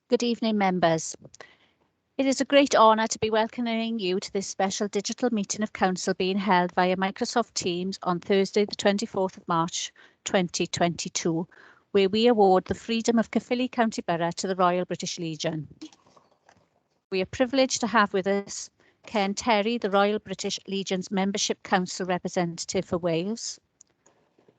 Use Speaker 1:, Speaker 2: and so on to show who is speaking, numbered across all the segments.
Speaker 1: Good evening, members. It is a great honour to be welcoming you to this special digital meeting of Council being held via Microsoft Teams on Thursday, the 24th of March 2022, where we award the Freedom of Caerphilly County Borough to the Royal British Legion. We are privileged to have with us Ken Terry, the Royal British Legion's Membership Council representative for Wales.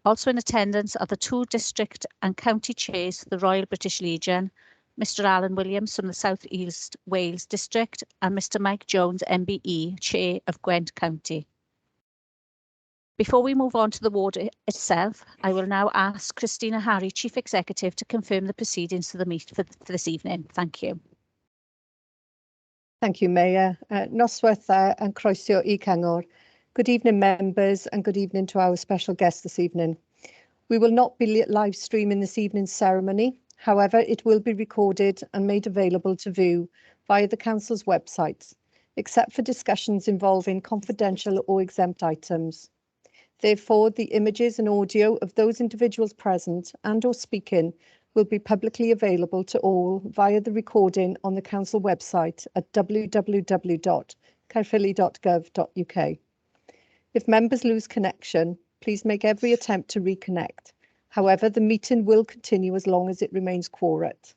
Speaker 1: Also in attendance are the two district and county chairs for the Royal British Legion, Mr Alan Williams from the South East Wales District and Mr Mike Jones, MBE, Chair of Gwent County. Before we move on to the ward itself, I will now ask Christina Harry, Chief Executive, to confirm the proceedings for the meet for this evening. Thank you.
Speaker 2: Thank you, Mayor. Noswaith and croeso I Cyngor. Good evening, members, and good evening to our special guest this evening. We will not be live streaming this evening's ceremony. However, it will be recorded and made available to view via the Council's website, except for discussions involving confidential or exempt items. Therefore, the images and audio of those individuals present and or speaking will be publicly available to all via the recording on the Council website at www.caerphilly.gov.uk. If members lose connection, please make every attempt to reconnect. However, the meeting will continue as long as it remains quorate.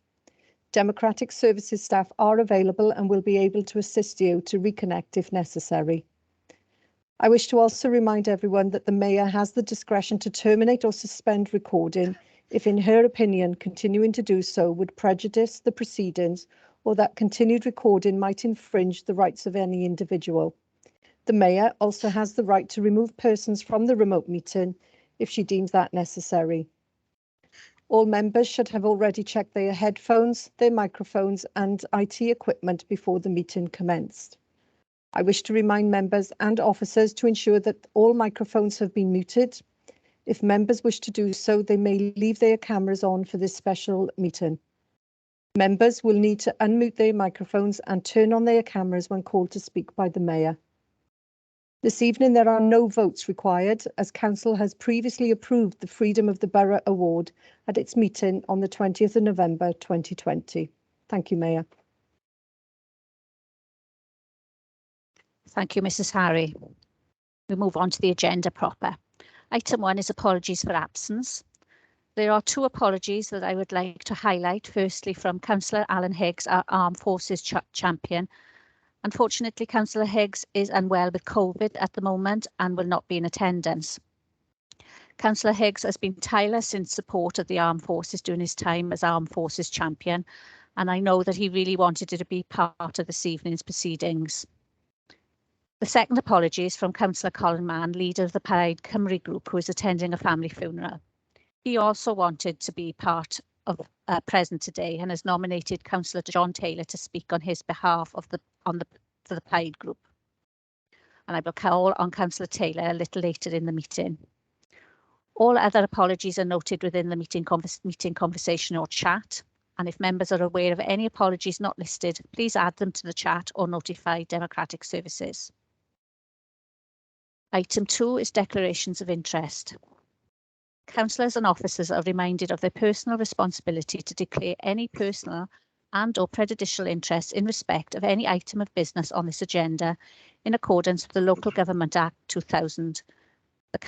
Speaker 2: Democratic Services staff are available and will be able to assist you to reconnect if necessary. I wish to also remind everyone that the Mayor has the discretion to terminate or suspend recording if, in her opinion, continuing to do so would prejudice the proceedings or that continued recording might infringe the rights of any individual. The Mayor also has the right to remove persons from the remote meeting if she deems that necessary. All members should have already checked their headphones, their microphones and IT equipment before the meeting commenced. I wish to remind members and officers to ensure that all microphones have been muted. If members wish to do so, they may leave their cameras on for this special meeting. Members will need to unmute their microphones and turn on their cameras when called to speak by the Mayor. This evening there are no votes required as Council has previously approved the Freedom of the Borough Award at its meeting on the 20th of November 2020. Thank you, Mayor.
Speaker 1: Thank you, Mrs Harry. We move on to the agenda proper. Item 1 is apologies for absence. There are two apologies that I would like to highlight. Firstly, from Councillor Alan Higgs, our Armed Forces champion. Unfortunately, Councillor Higgs is unwell with COVID at the moment and will not be in attendance. Councillor Higgs has been tireless in support of the Armed Forces during his time as Armed Forces champion, and I know that he really wanted to be part of this evening's proceedings. The second apology is from Councillor Colin Mann, leader of the Plaid Cymru group, who is attending a family funeral. He also wanted to be part of present today and has nominated Councillor John Taylor to speak on his behalf for the Plaid group. And I will call on Councillor Taylor a little later in the meeting. All other apologies are noted within the meeting conversation or chat. And if members are aware of any apologies not listed, please add them to the chat or notify Democratic Services. Item 2 is declarations of interest. Councillors and officers are reminded of their personal responsibility to declare any personal and or prejudicial interest in respect of any item of business on this agenda in accordance with the Local Government Act 2000, the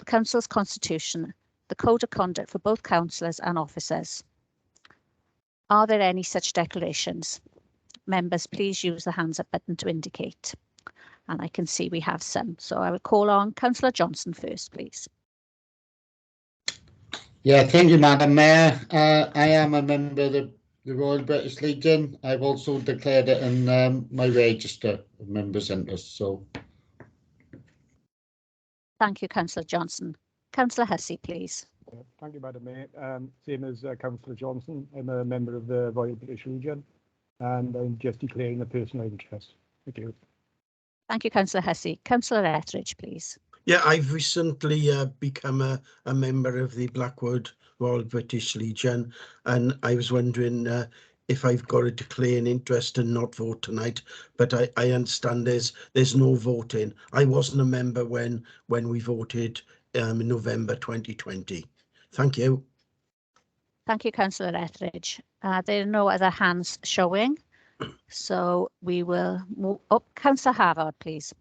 Speaker 1: Council's Constitution, the Code of Conduct for both councillors and officers. Are there any such declarations? Members, please use the hands up button to indicate. And I can see we have some. So I will call on Councillor Johnson first, please.
Speaker 3: Yeah, thank you, Madam Mayor. I am a member of the Royal British Legion. I've also declared it in my register of members' interest. So,
Speaker 1: thank you, Councillor Johnson. Councillor Hussey, please.
Speaker 4: Thank you, Madam Mayor. Same as Councillor Johnson, I'm a member of the Royal British Legion, and I'm just declaring a personal interest. Thank you.
Speaker 1: Thank you, Councillor Hussey. Councillor Etheridge, please.
Speaker 5: Yeah, I've recently become a member of the Blackwood Royal British Legion, and I was wondering if I've got to declare an interest and not vote tonight, but I understand there's no voting. I wasn't a member when we voted in November 2020. Thank you.
Speaker 1: Thank you, Councillor Etheridge. There are no other hands showing, so we will move up. Councillor Harvard, please.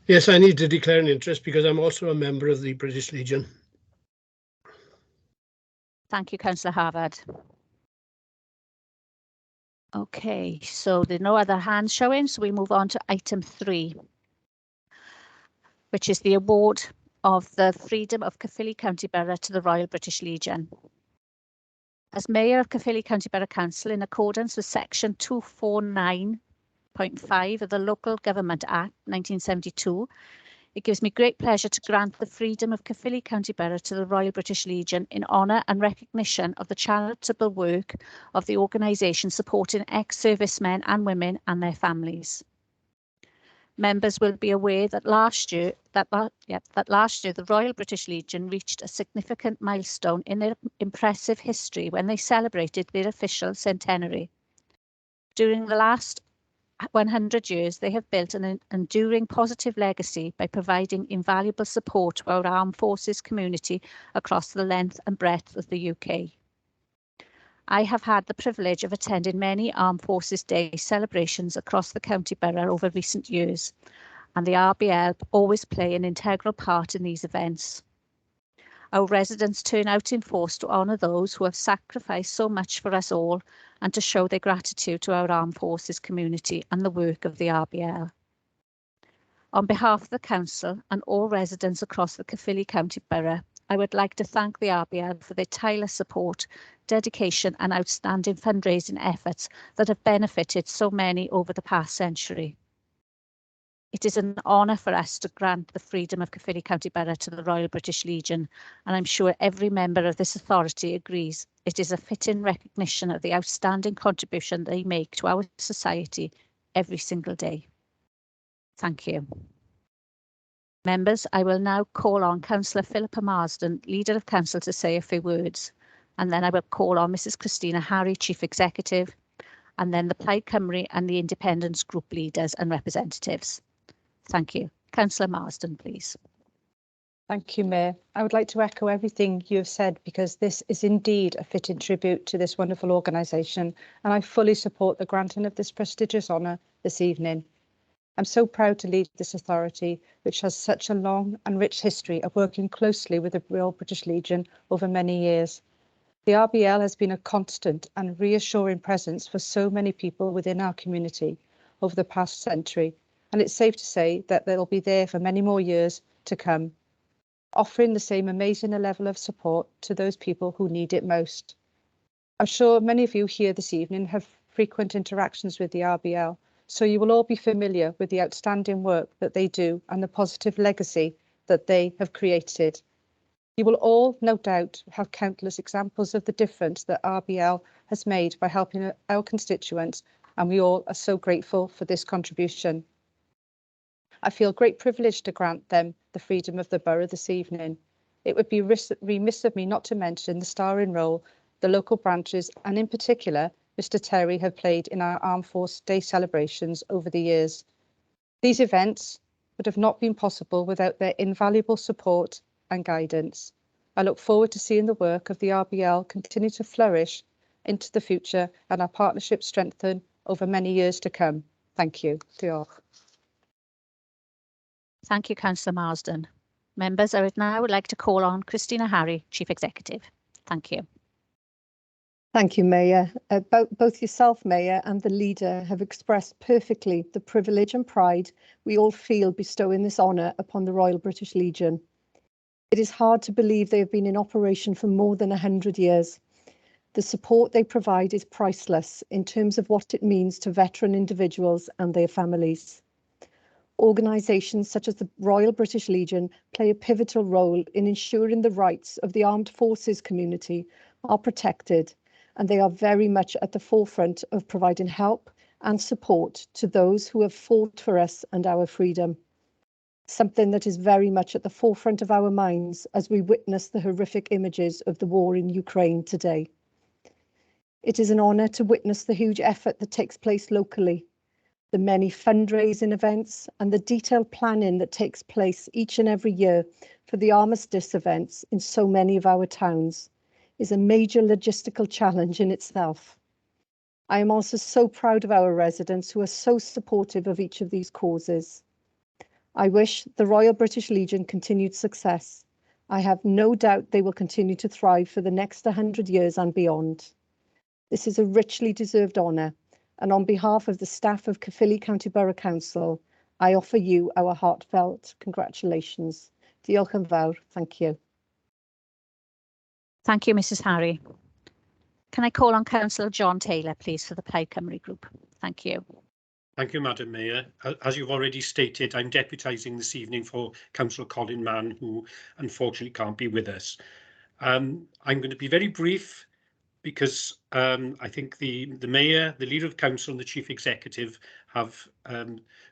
Speaker 6: Yes, I need to declare an interest because I'm also a member of the British Legion.
Speaker 1: Thank you, Councillor Harvard. Okay, so there are no other hands showing, so we move on to item 3, which is the award of the Freedom of Caerphilly County Borough to the Royal British Legion. As Mayor of Caerphilly County Borough Council, in accordance with section 249.5 of the Local Government Act 1972, it gives me great pleasure to grant the Freedom of Caerphilly County Borough to the Royal British Legion in honour and recognition of the charitable work of the organisation supporting ex-servicemen and women and their families. Members will be aware that last year the Royal British Legion reached a significant milestone in their impressive history when they celebrated their official centenary. During the last 100 years, they have built an enduring positive legacy by providing invaluable support to our armed forces community across the length and breadth of the UK. I have had the privilege of attending many Armed Forces Day celebrations across the county borough over recent years, and the RBL always play an integral part in these events. Our residents turn out in force to honour those who have sacrificed so much for us all and to show their gratitude to our Armed Forces community and the work of the RBL. On behalf of the Council and all residents across the Caerphilly County Borough, I would like to thank the RBL for their tireless support, dedication and outstanding fundraising efforts that have benefited so many over the past century. It is an honour for us to grant the Freedom of Caerphilly County Borough to the Royal British Legion, and I'm sure every member of this authority agrees it is a fitting recognition of the outstanding contribution they make to our society every single day. Thank you. Members, I will now call on Councillor Philippa Marsden, Leader of Council, to say a few words, and then I will call on Mrs Christina Harry, Chief Executive, and then the Plaid Cymru and the Independence Group leaders and representatives. Thank you. Councillor Marsden, please.
Speaker 2: Thank you, Mayor. I would like to echo everything you have said because this is indeed a fitting tribute to this wonderful organisation, and I fully support the granting of this prestigious honour this evening. I'm so proud to lead this authority, which has such a long and rich history of working closely with the Royal British Legion over many years. The RBL has been a constant and reassuring presence for so many people within our community over the past century, and it's safe to say that they'll be there for many more years to come, offering the same amazing level of support to those people who need it most. I'm sure many of you here this evening have frequent interactions with the RBL, so you will all be familiar with the outstanding work that they do and the positive legacy that they have created. You will all, no doubt, have countless examples of the difference that RBL has made by helping our constituents, and we all are so grateful for this contribution. I feel great privilege to grant them the Freedom of the Borough this evening. It would be remiss of me not to mention the starring role the local branches, and in particular Mr Terry, have played in our Armed Force Day celebrations over the years. These events would have not been possible without their invaluable support and guidance. I look forward to seeing the work of the RBL continue to flourish into the future and our partnership strengthen over many years to come. Thank you. Diolch.
Speaker 1: Thank you, Councillor Marsden. Members, I would now like to call on Christina Harry, Chief Executive. Thank you.
Speaker 2: Thank you, Mayor. Both yourself, Mayor, and the leader have expressed perfectly the privilege and pride we all feel bestowing this honour upon the Royal British Legion. It is hard to believe they have been in operation for more than 100 years. The support they provide is priceless in terms of what it means to veteran individuals and their families. Organisations such as the Royal British Legion play a pivotal role in ensuring the rights of the armed forces community are protected, and they are very much at the forefront of providing help and support to those who have fought for us and our freedom. Something that is very much at the forefront of our minds as we witness the horrific images of the war in Ukraine today. It is an honour to witness the huge effort that takes place locally, the many fundraising events and the detailed planning that takes place each and every year for the armistice events in so many of our towns. is a major logistical challenge in itself. I am also so proud of our residents who are so supportive of each of these causes. I wish the Royal British Legion continued success. I have no doubt they will continue to thrive for the next 100 years and beyond. This is a richly deserved honour, and on behalf of the staff of Caerphilly County Borough Council, I offer you our heartfelt congratulations. Diolch yn fawr. Thank you.
Speaker 1: Thank you, Mrs. Harry. Can I call on Councillor John Taylor, please, for the Plaid Cymru group? Thank you.
Speaker 7: Thank you, Madam Mayor. As you've already stated, I'm deputising this evening for Councillor Colin Mann, who unfortunately can't be with us. I'm going to be very brief because I think the Mayor, the Leader of Council and the Chief Executive have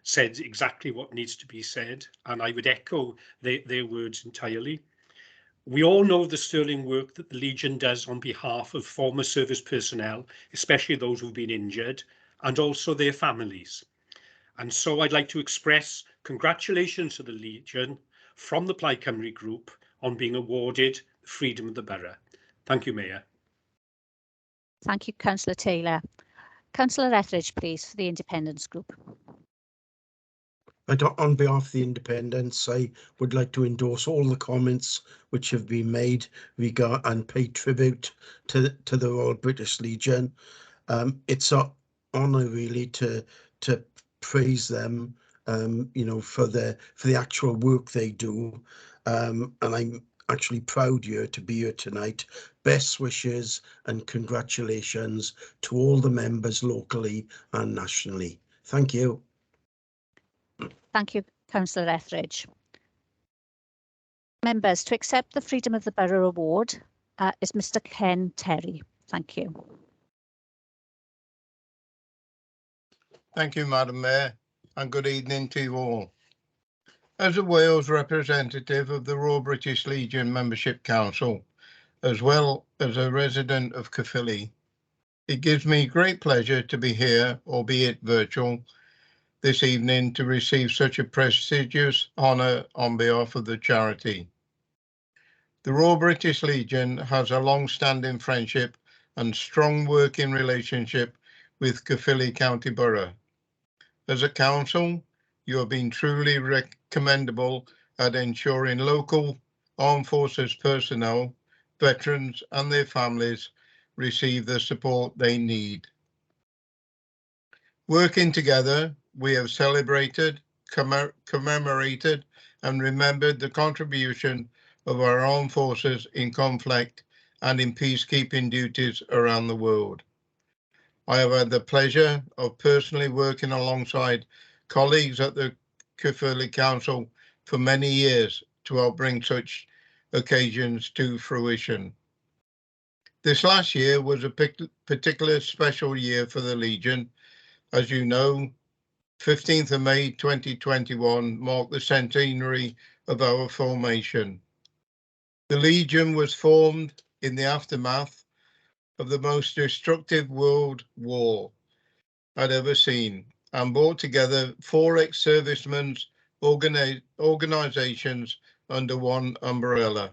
Speaker 7: said exactly what needs to be said, and I would echo their words entirely. We all know the sterling work that the Legion does on behalf of former service personnel, especially those who've been injured, and also their families. And so I'd like to express congratulations to the Legion from the Plaid Cymru group on being awarded the Freedom of the Borough. Thank you, Mayor.
Speaker 1: Thank you, Councillor Taylor. Councillor Etheridge, please, for the Independence group.
Speaker 5: On behalf of the Independents, I would like to endorse all the comments which have been made and pay tribute to the Royal British Legion. It's an honour really to praise them, you know, for the actual work they do, and I'm actually proud to be here tonight. Best wishes and congratulations to all the members locally and nationally. Thank you.
Speaker 1: Thank you, Councillor Etheridge. Members, to accept the Freedom of the Borough Award is Mr. Ken Terry. Thank you.
Speaker 8: Thank you, Madam Mayor, and good evening to you all. As a Wales representative of the Royal British Legion Membership Council, as well as a resident of Caerphilly, it gives me great pleasure to be here, albeit virtual, this evening to receive such a prestigious honour on behalf of the charity. The Royal British Legion has a long-standing friendship and strong working relationship with Caerphilly County Borough. As a council, you have been truly commendable at ensuring local armed forces personnel, veterans and their families receive the support they need. Working together, we have celebrated, commemorated and remembered the contribution of our armed forces in conflict and in peacekeeping duties around the world. I have had the pleasure of personally working alongside colleagues at the Caerphilly Council for many years to help bring such occasions to fruition. This last year was a particular special year for the Legion. As you know, 15th of May 2021 marked the centenary of our formation. The Legion was formed in the aftermath of the most destructive world war I'd ever seen and brought together 4 ex-servicemen's organisations under one umbrella.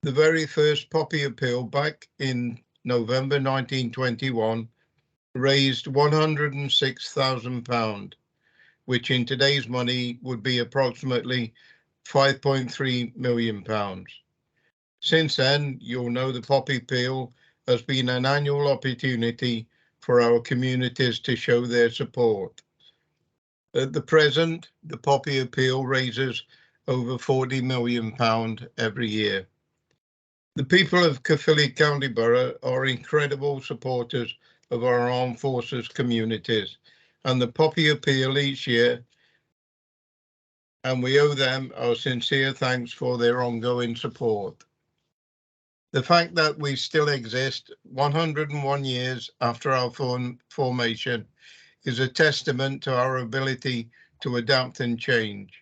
Speaker 8: The very first Poppy Appeal back in November 1921 raised £106,000, which in today's money would be approximately £5.3 million. Since then, you'll know the Poppy Appeal has been an annual opportunity for our communities to show their support. At the present, the Poppy Appeal raises over £40 million every year. The people of Caerphilly County Borough are incredible supporters of our armed forces communities and the Poppy Appeal each year, and we owe them our sincere thanks for their ongoing support. The fact that we still exist 101 years after our formation is a testament to our ability to adapt and change.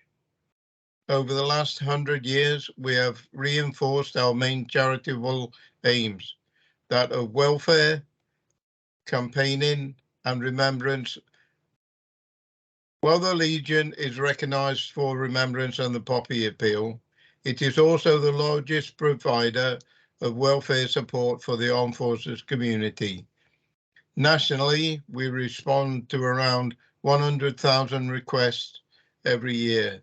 Speaker 8: Over the last 100 years, we have reinforced our main charitable aims, that of welfare, campaigning and remembrance. While the Legion is recognised for remembrance and the Poppy Appeal, it is also the largest provider of welfare support for the armed forces community. Nationally, we respond to around 100,000 requests every year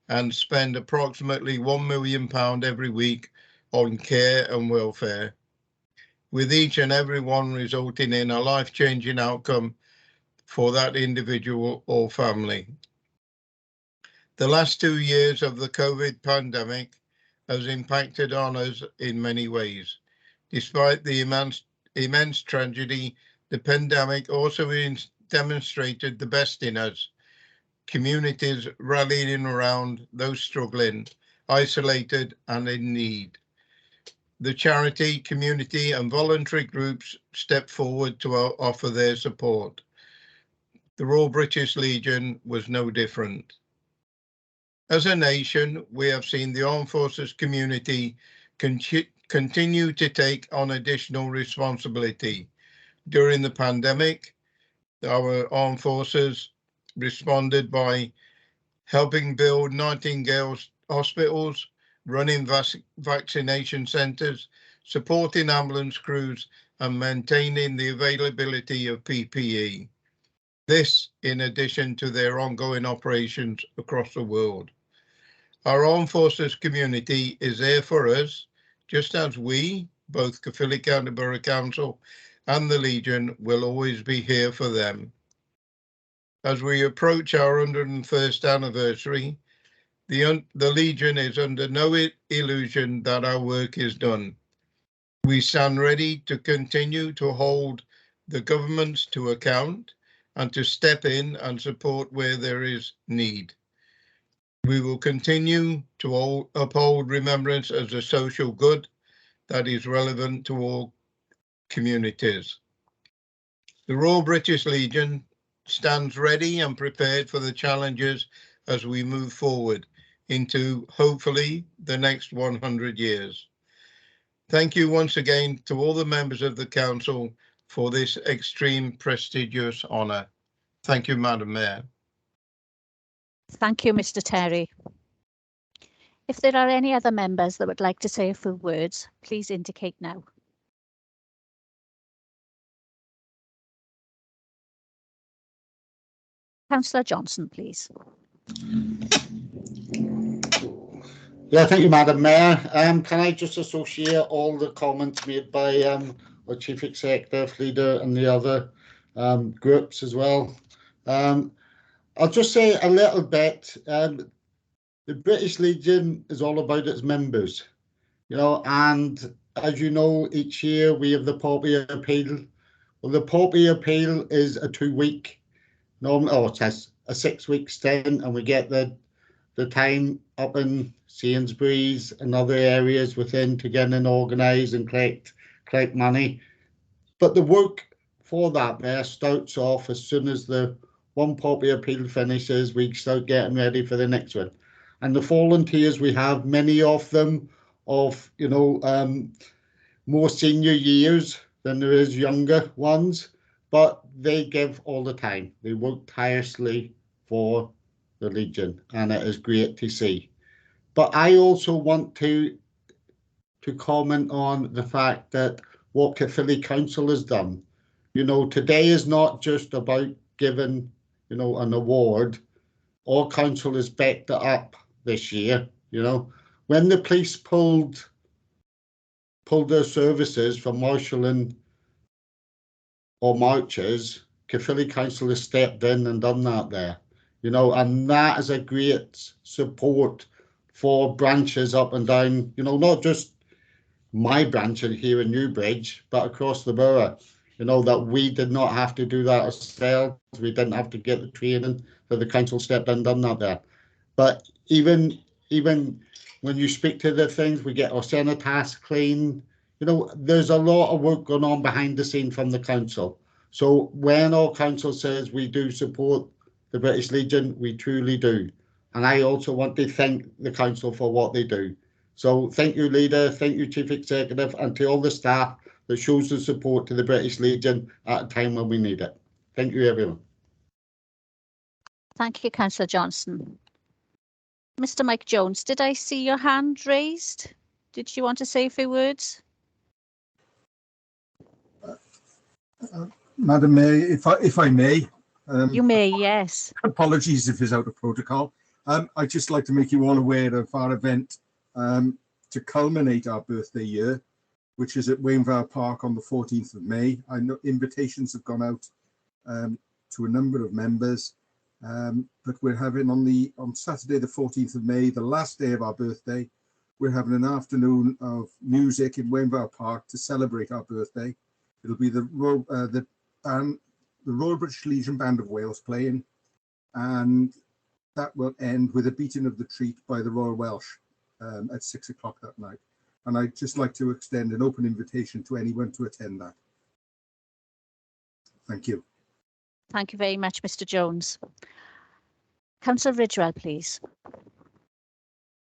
Speaker 8: and spend approximately £1 million every week on care and welfare, with each and every one resulting in a life-changing outcome for that individual or family. The last 2 years of the COVID pandemic has impacted on us in many ways. Despite the immense tragedy, the pandemic also demonstrated the best in us, communities rallying around those struggling, isolated and in need. The charity, community and voluntary groups stepped forward to offer their support. The Royal British Legion was no different. As a nation, we have seen the armed forces community continue to take on additional responsibility. During the pandemic, our armed forces responded by helping build Nightingale hospitals, running vaccination centres, supporting ambulance crews and maintaining the availability of PPE. This in addition to their ongoing operations across the world. Our armed forces community is there for us, just as we, both Caerphilly County Borough Council and the Legion, will always be here for them. As we approach our 101st anniversary, the Legion is under no illusion that our work is done. We stand ready to continue to hold the governments to account and to step in and support where there is need. We will continue to uphold remembrance as a social good that is relevant to all communities. The Royal British Legion stands ready and prepared for the challenges as we move forward into, hopefully, the next 100 years. Thank you once again to all the members of the Council for this extreme prestigious honour. Thank you, Madam Mayor.
Speaker 1: Thank you, Mr. Terry. If there are any other members that would like to say a few words, please indicate now. Councillor Johnson, please.
Speaker 3: Yeah, thank you, Madam Mayor. Can I just associate all the comments made by our Chief Executive, Leader and the other groups as well? I'll just say a little bit. The British Legion is all about its members, you know, and as you know, each year we have the Poppy Appeal. Well, the Poppy Appeal is a 2-week, it's a 6-week stint, and we get the time up in Sainsbury's and other areas within to get and organise and collect money. But the work for that there starts off as soon as the one Poppy Appeal finishes, we start getting ready for the next one. And the volunteers, we have many of them of, you know, more senior years than there is younger ones, but they give all the time. They work tirelessly for the Legion, and it is great to see. But I also want to comment on the fact that what Caerphilly Council has done. You know, today is not just about giving, you know, an award. All council has backed it up this year. You know, when the police pulled their services from marshalling or marches, Caerphilly Council has stepped in and done that there. You know, and that is a great support for branches up and down, you know, not just my branch here in Newbridge, but across the borough. You know, that we did not have to do that ourselves. We didn't have to get the training, that the council stepped in and done that there. But even when you speak to the things, we get our cenotaphs clean. You know, there's a lot of work going on behind the scene from the council. So when our council says we do support the British Legion, we truly do. And I also want to thank the council for what they do. So thank you, Leader, thank you, Chief Executive, and to all the staff that shows the support to the British Legion at a time when we need it. Thank you, everyone.
Speaker 1: Thank you, Councillor Johnson. Mr. Mike Jones, did I see your hand raised? Did you want to say a few words?
Speaker 9: Madam Mayor, if I may.
Speaker 1: You may, yes.
Speaker 9: Apologies if it's out of protocol. I'd just like to make you all aware of our event to culminate our birthday year, which is at Waynevale Park on the 14th of May. I know invitations have gone out to a number of members, but we're having on Saturday the 14th of May, the last day of our birthday, we're having an afternoon of music in Waynevale Park to celebrate our birthday. It'll be the Royal British Legion Band of Wales playing, and that will end with a beating of the treat by the Royal Welsh at 6 o'clock that night. And I'd just like to extend an open invitation to anyone to attend that. Thank you.
Speaker 1: Thank you very much, Mr. Jones. Councillor Ridgewell, please.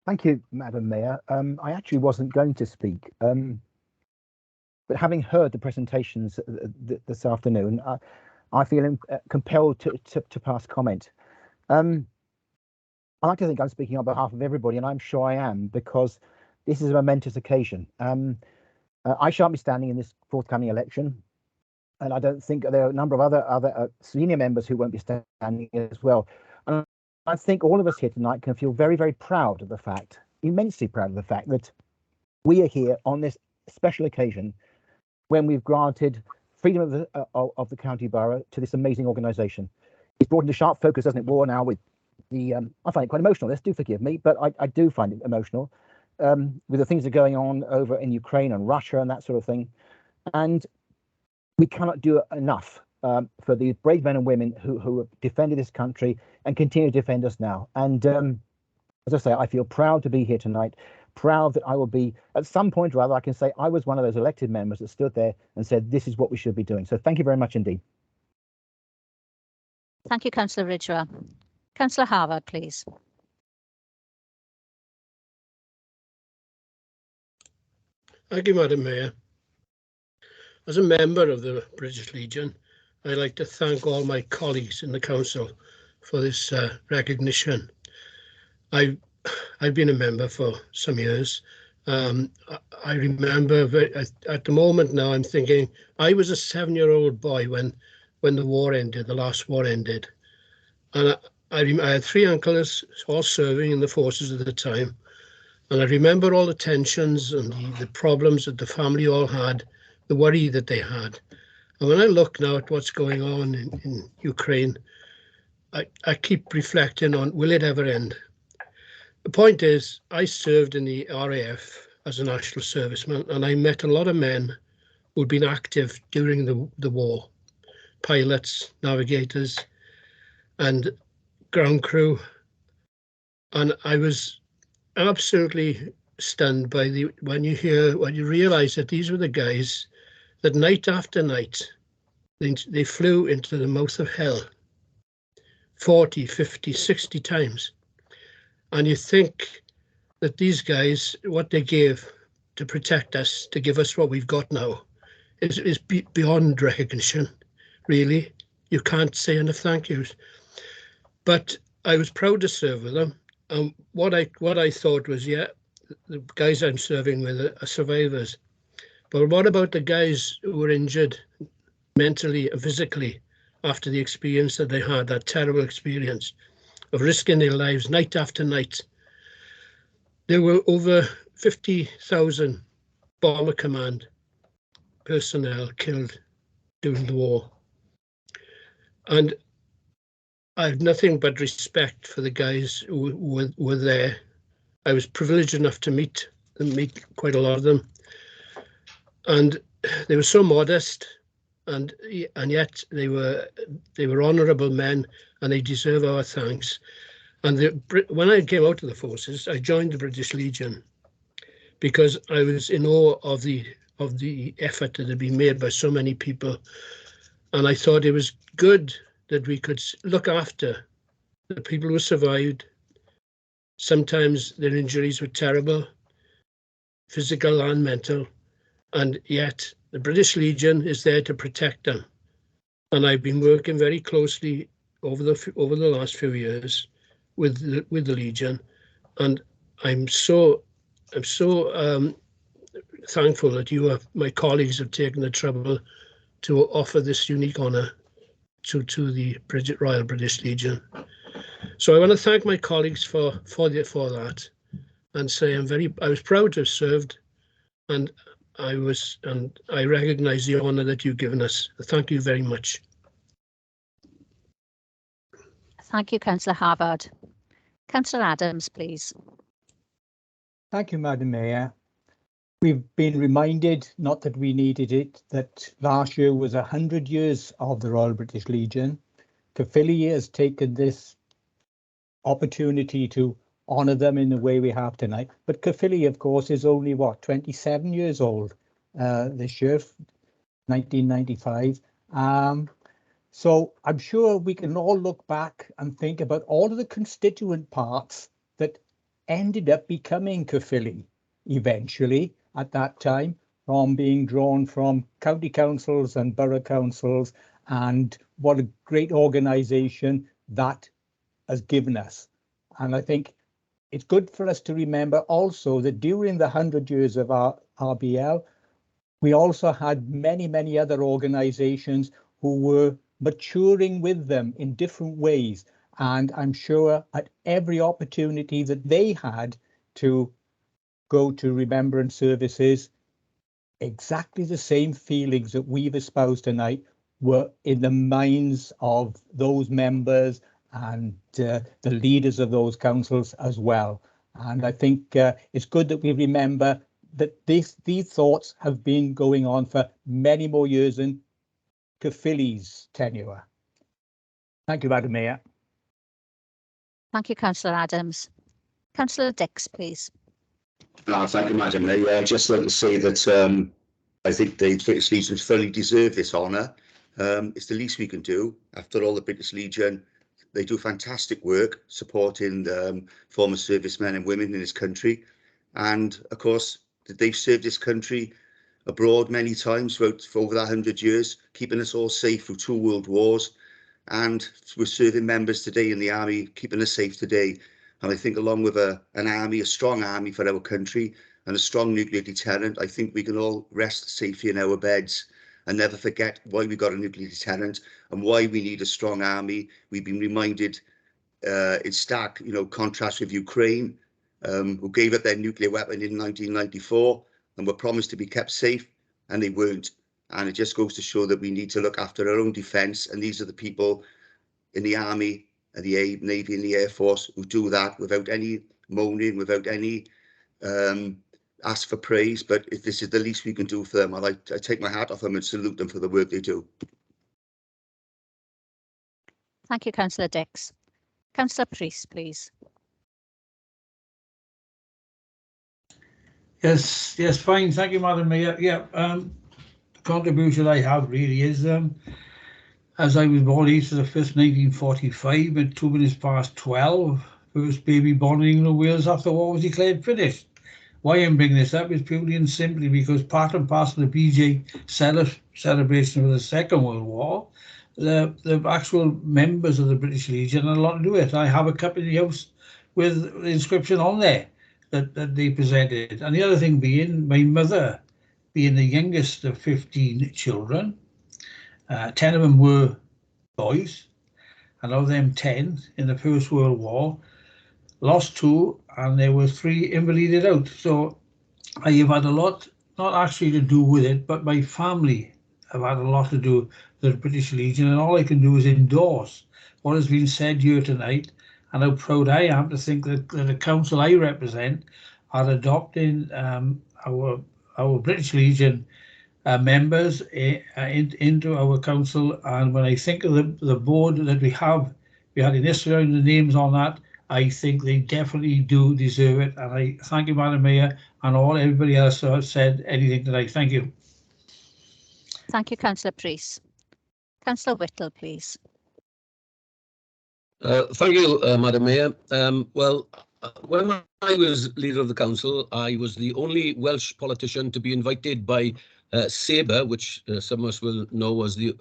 Speaker 10: Thank you, Madam Mayor. I actually wasn't going to speak, but having heard the presentations this afternoon, I feel compelled to pass comment. I like to think I'm speaking on behalf of everybody, and I'm sure I am, because this is a momentous occasion. I shan't be standing in this forthcoming election, and I don't think there are a number of other senior members who won't be standing as well. And I think all of us here tonight can feel very, very proud of the fact, immensely proud of the fact, that we are here on this special occasion when we've granted freedom of the county borough to this amazing organisation. It's brought into sharp focus, doesn't it, war now with the, I find it quite emotional, this, do forgive me, but I do find it emotional with the things that are going on over in Ukraine and Russia and that sort of thing. And we cannot do enough for the brave men and women who have defended this country and continue to defend us now. And as I say, I feel proud to be here tonight, proud that I will be, at some point or other, I can say I was one of those elected members that stood there and said, this is what we should be doing. So thank you very much indeed.
Speaker 1: Thank you, Councillor Ridgewell. Councillor Harvard, please.
Speaker 6: Thank you, Madam Mayor. As a member of the British Legion, I'd like to thank all my colleagues in the council for this recognition. I've been a member for some years. I remember at the moment now I'm thinking I was a 7-year-old boy when the war ended, the last war ended. And I had 3 uncles all serving in the forces at the time. And I remember all the tensions and the problems that the family all had, the worry that they had. And when I look now at what's going on in Ukraine, I keep reflecting on, will it ever end? The point is, I served in the RAF as a national serviceman, and I met a lot of men who'd been active during the war, pilots, navigators, and ground crew. And I was absolutely stunned by when you realize that these were the guys that night after night, they flew into the mouth of hell 40, 50, 60 times. And you think that these guys, what they gave to protect us, to give us what we've got now, is beyond recognition, really. You can't say enough thank yous. But I was proud to serve with them. And what I thought was, yeah, the guys I'm serving with are survivors. But what about the guys who were injured mentally and physically after the experience that they had, that terrible experience of risking their lives night after night? There were over 50,000 Bomber Command personnel killed during the war. And I have nothing but respect for the guys who were there. I was privileged enough to meet quite a lot of them. And they were so modest, and yet they were honourable men, and they deserve our thanks. And when I came out of the forces, I joined the British Legion because I was in awe of the effort that had been made by so many people, and I thought it was good that we could look after the people who survived. Sometimes their injuries were terrible, physical and mental, and yet the British Legion is there to protect them. And I've been working very closely over the last few years with the Legion, and I'm so thankful that my colleagues have taken the trouble to offer this unique honour to the Royal British Legion. So I want to thank my colleagues for that, and say I was proud to have served, and I recognise the honour that you've given us. Thank you very much.
Speaker 1: Thank you, Councillor Havard. Councillor Adams, please.
Speaker 10: Thank you, Madam Mayor. We've been reminded, not that we needed it, that last year was 100 years of the Royal British Legion. Caerphilly has taken this opportunity to honour them in the way we have tonight. But Caerphilly, of course, is only, 27 years old this year, 1995. So I'm sure we can all look back and think about all of the constituent parts that ended up becoming Caerphilly eventually at that time, from being drawn from county councils and borough councils, and what a great organisation that has given us. And I think it's good for us to remember also that during the 100 years of our RBL, we also had many, many other organisations who were maturing with them in different ways. And I'm sure at every opportunity that they had to go to remembrance services, exactly the same feelings that we've espoused tonight were in the minds of those members and the leaders of those councils as well. And I think it's good that we remember that these thoughts have been going on for many more years than Caerphilly's tenure. Thank you, Madam Mayor.
Speaker 1: Thank you, Councillor Adams. Councillor Dix, please.
Speaker 11: Thank you, Madam Mayor. I'd just like to say that I think the British Legion fully deserve this honour. It's the least we can do. After all, the British Legion, they do fantastic work supporting former servicemen and women in this country. And of course, they've served this country abroad many times for over 100 years, keeping us all safe through 2 world wars. And we're serving members today in the army, keeping us safe today. And I think along with an army, a strong army for our country and a strong nuclear deterrent, I think we can all rest safely in our beds and never forget why we got a nuclear deterrent and why we need a strong army. We've been reminded in stark, contrast with Ukraine, who gave up their nuclear weapon in 1994 and were promised to be kept safe, and they weren't. And it just goes to show that we need to look after our own defence, and these are the people in the army, the Navy and the Air Force who do that without any moaning, without any ask for praise. But if this is the least we can do for them, I take my hat off them and salute them for the work they do.
Speaker 1: Thank you, Councillor Dix. Councillor Priest, please.
Speaker 12: Yes, fine. Thank you, Madam Mayor. Yeah, the contribution I have really is, as I was born 8th of the 5th, 1945, at 2 minutes past 12, first baby born in England and Wales after the war was declared finished. Why I'm bringing this up is purely and simply because part and parcel of the BJ celebration of the Second World War, the actual members of the British Legion had a lot to do with it. I have a cup in the house with the inscription on there that they presented. And the other thing being, my mother being the youngest of 15 children, 10 of them were boys, and of them 10 in the First World War, lost 2, and there were 3 invalided out. So I have had a lot, not actually to do with it, but my family have had a lot to do with the British Legion, and all I can do is endorse what has been said here tonight, and how proud I am to think that the council I represent are adopting our British Legion members into our council. And when I think of the board that we had in history and the names on that, I think they definitely do deserve it. And I thank you, Madam Mayor, and everybody else who has said anything tonight. Thank you.
Speaker 1: Thank you, Councillor Priest. Councillor Whittle, please.
Speaker 13: Thank you, Madam Mayor. When I was leader of the council, I was the only Welsh politician to be invited by Sabre, which some of us will know as the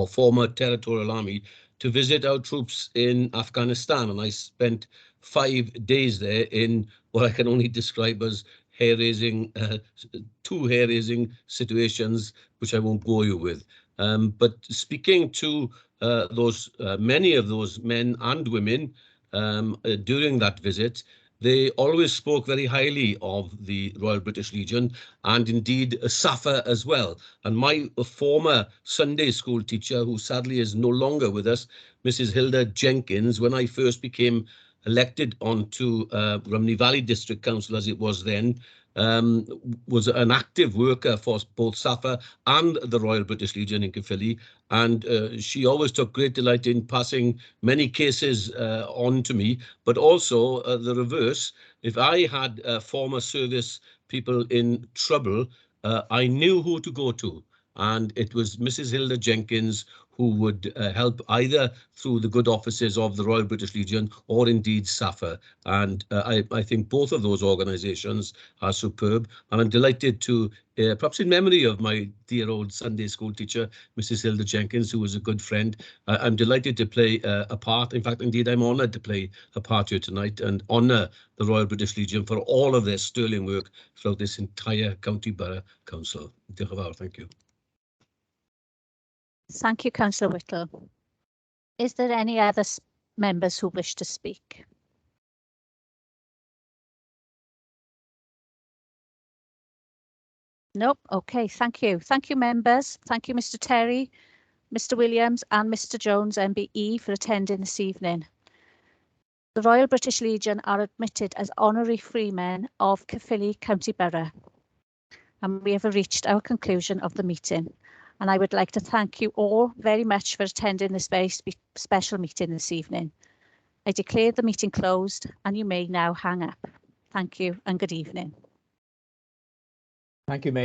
Speaker 13: former territorial army, to visit our troops in Afghanistan. And I spent 5 days there in what I can only describe as hair-raising, 2 hair-raising situations, which I won't bore you with. But speaking to many of those men and women during that visit, they always spoke very highly of the Royal British Legion, and indeed SAFA as well. And my former Sunday school teacher, who sadly is no longer with us, Mrs. Hilda Jenkins, when I first became elected onto Rumney Valley District Council, as it was then, was an active worker for both SAFA and the Royal British Legion in Caerphilly, and she always took great delight in passing many cases on to me, but also the reverse. If I had former service people in trouble, I knew who to go to, and it was Mrs. Hilda Jenkins who would help either through the good offices of the Royal British Legion or indeed SAFA. And I think both of those organisations are superb. And I'm delighted to, perhaps in memory of my dear old Sunday school teacher, Mrs. Hilda Jenkins, who was a good friend, I'm delighted to play a part. In fact, indeed, I'm honoured to play a part here tonight and honour the Royal British Legion for all of their sterling work throughout this entire County Borough Council. Diolch yn fawr, thank you.
Speaker 1: Thank you, Councillor Whittle. Is there any other members who wish to speak? Nope. Okay, thank you. Thank you, members. Thank you, Mr. Terry, Mr. Williams and Mr. Jones, MBE, for attending this evening. The Royal British Legion are admitted as honorary freemen of Caerphilly County Borough. And we have reached our conclusion of the meeting. And I would like to thank you all very much for attending this very special meeting this evening. I declare the meeting closed and you may now hang up. Thank you and good evening.
Speaker 14: Thank you, Mayor.